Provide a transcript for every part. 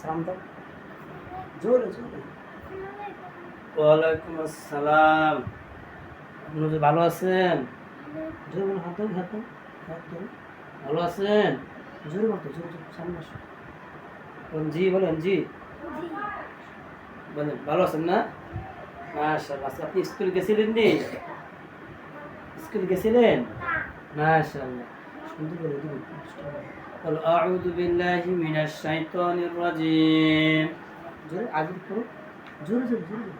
সালাম দাও জোরে জোরে। ওয়ালাইকুম আসসালাম। আপনি যে ভালো আছেন? জোরে বলো, হাত দাও হাত দাও হাত দাও। ভালো আছেন? জোরে বলতো, জোরে জোরে সামনে আসো। বলেন জি, বলেন জি, বলেন ভালো আছেন না? মাশাআল্লাহ। আজকে আপনি স্কুল গেছিলেন নি? স্কুল গেছিলেন? মাশাআল্লাহ। সুন্দর করে দিবি। قل أعوذ بالله من الشيطان الرجيم. জোরে আগে করো, জোরে জোরে জোরে জোরে।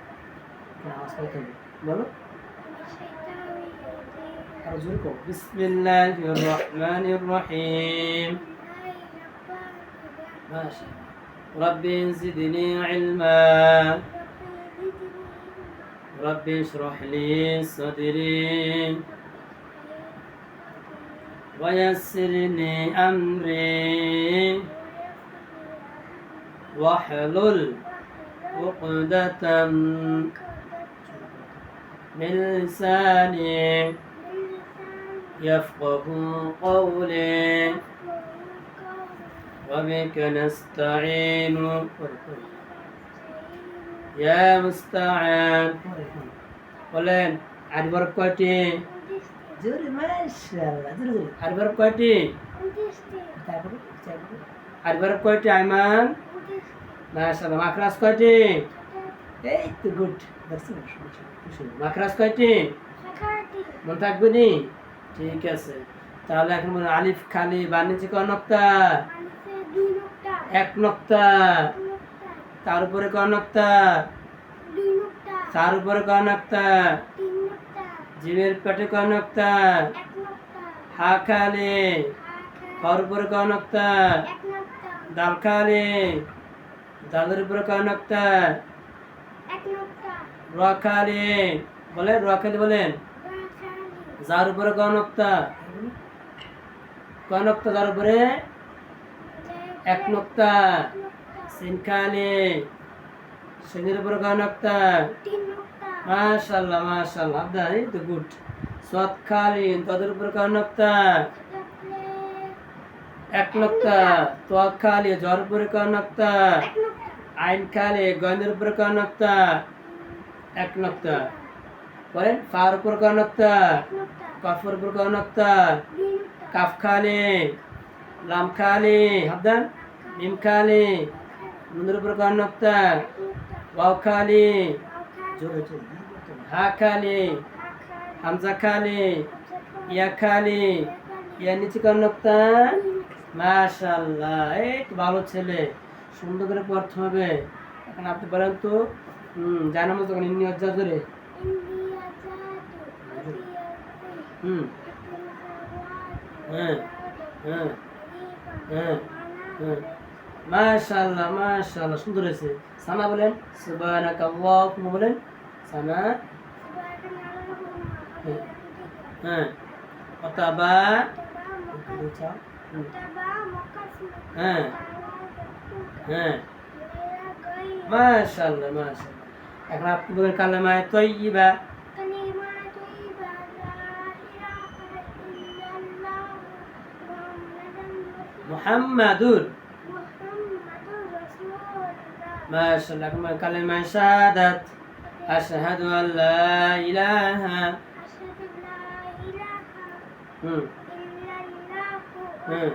আওয়াজ পাইতে হবে, বলো আরো জোরে করো। بسم الله الرحمن الرحيم. মাশাআল্লাহ। رب زدني علما. رب اشرح لي صدري ويسر لي أمري واحلل عقدة من لساني يفقه قولي وبك نستعين يا مستعان. বলেন আরবার কয়টি? জোরে মাশাআল্লাহ, জোরে জোরে। আরবার কয়টি? তারপরে তারপরে আরবার কয়টি আইমান? মাশাআল্লাহ। মাখরাজ কয়টি? এই তো গুড। দেখছেন শুনুন। মাখরাজ কয়টি? মনে থাকবে নি? ঠিক আছে। তাহলে এখন বলেন আলিফ খালি বানিয়েছি ক নক্তা? এক নক্তা। তার উপরে ক নক্তা? তার উপরে ক নক্তা? জিমের পেটে ক নক্তা? হা খালি। খর উপরে ক নক্তা? দাল খালি। দালের উপরে ক নক্তা? র খালি। বলেন র খালি বলেন। যার উপরে ক নক্তা? ক নক্তা যার উপরে? এক নক্তা। সিন খালি। সিনের উপরে ক নক্তা? মাশাআল্লাহ মাশাআল্লাহ। আপনার এই তো গুড। সৎ খালি। তাদের উপরে ক নক্তা? এক নক্তা। তো খালি। জর উপরে ক নক্তা? আইন খালি। গয়েনের উপরে ক নক্তা? এক নক্তা। বলেন ফার উপর ক নক্তা? কফর উপর ক নক্তা? কাফ খালি। লাম খালি। হাবদান মিম খালি। নুনের উপর ক নক্তা? ওয়াও খালি। জোরে জোরে। হা খালি। হামজা খালি। ইয়া খালি। ইয়া নিচে ক নক্তা? মাশাআল্লাহ। এই তো ভালো ছেলে, সুন্দর করে পড়তে হবে। এখন আপনি বলেন তো জানার মতো ইন্নি অজ্জা ধরে হ্যাঁ হ্যাঁ হ্যাঁ হ্যাঁ। মাশাআল্লাহ মাশাআল্লাহ, সুন্দর হয়েছে। সানা বলেন সুবহানাকাল্লাহুম্মা বলেন সানা। হ্যাঁ অতাবা। হ্যাঁ হ্যাঁ মাশাআল্লাহ মাশাআল্লাহ। এখন আপনি বলেন কালেমায়ে তয়্যিবা। মুহাম্মাদুর। মাশাআল্লাহ। এখন বলেন কালেমায়ে শাহাদাত। আশহাদু আল্লা ইলাহা হুম হুম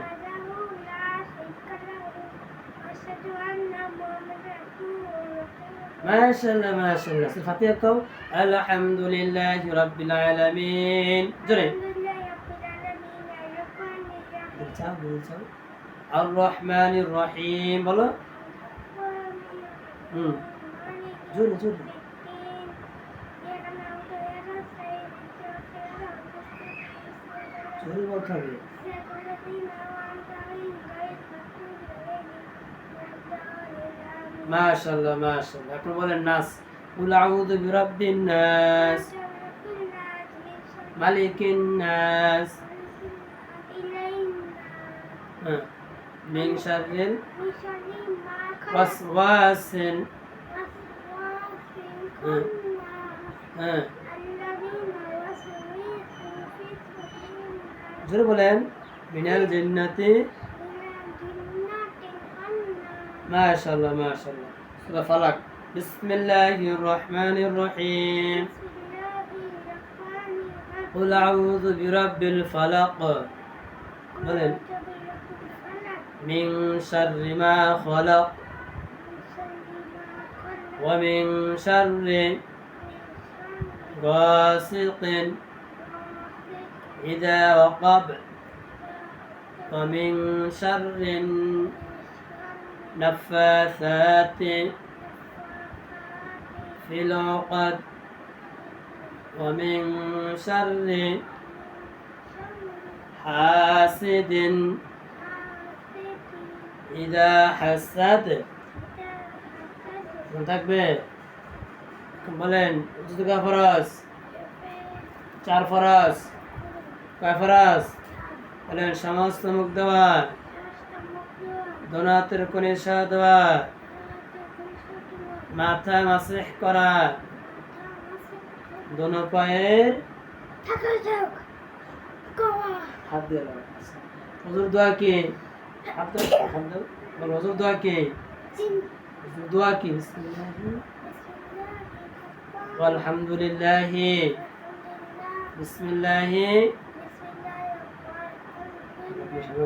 মাশাআল্লাহ মাশাআল্লাহ। ফাতিহা কও আলহামদুলিল্লাহি রাব্বিল আলামিন। জোরে চাও বলে চাও। আর রহমানির রহিম বলো। জোরে জোরে। জোরে বলতে হবে। মাশাআল্লাহ মাশাআল্লাহ। এখন বলেন নাস। কুল আউযু বিরাব্বিন নাস মালিকিন নাস মিন শাররিল ওয়াসওয়াসিল জোরে বলেন মিনাল জিন্নাতি মাশাআল্লাহ মাশাআল্লাহ। সূরা ফালাক। বিসমিল্লাহির রহমানির রহিম। কুল আউযু বিরাব্বিল ফালাক। বলেন। মিন শাররি মা খালাক ওয়া মিন শাররি গাসিকিন ইযা ওয়াকাব ওয়া মিন শাররিন নাফাসাতি ফিল উকাদ ওয়া মিন শাররি হাসিদিন ইযা হাসাদ। মনে থাকবে? বলেন। যুদ্ধ কয় ফরজ? 4 ফরজ। কয় ফরজ? বলেন। সমস্ত মুখ দেওয়া, দোনাতের কোণে সহ দেওয়া, মাথা মাসিহ করা, দোনো পায়ের হাত দিয়ে লাগা। হুজুর দোয়া কি? হাত দাও। বল হুজুর দোয়া কি? হুজুর দোয়া কি? বিসমিল্লাহি আলহামদুলিল্লাহি বিসমিল্লাহি।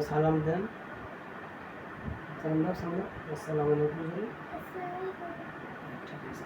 সালাম দেন। সালাম দাও। আসসালামু আলাইকুম। ঠিক আছে।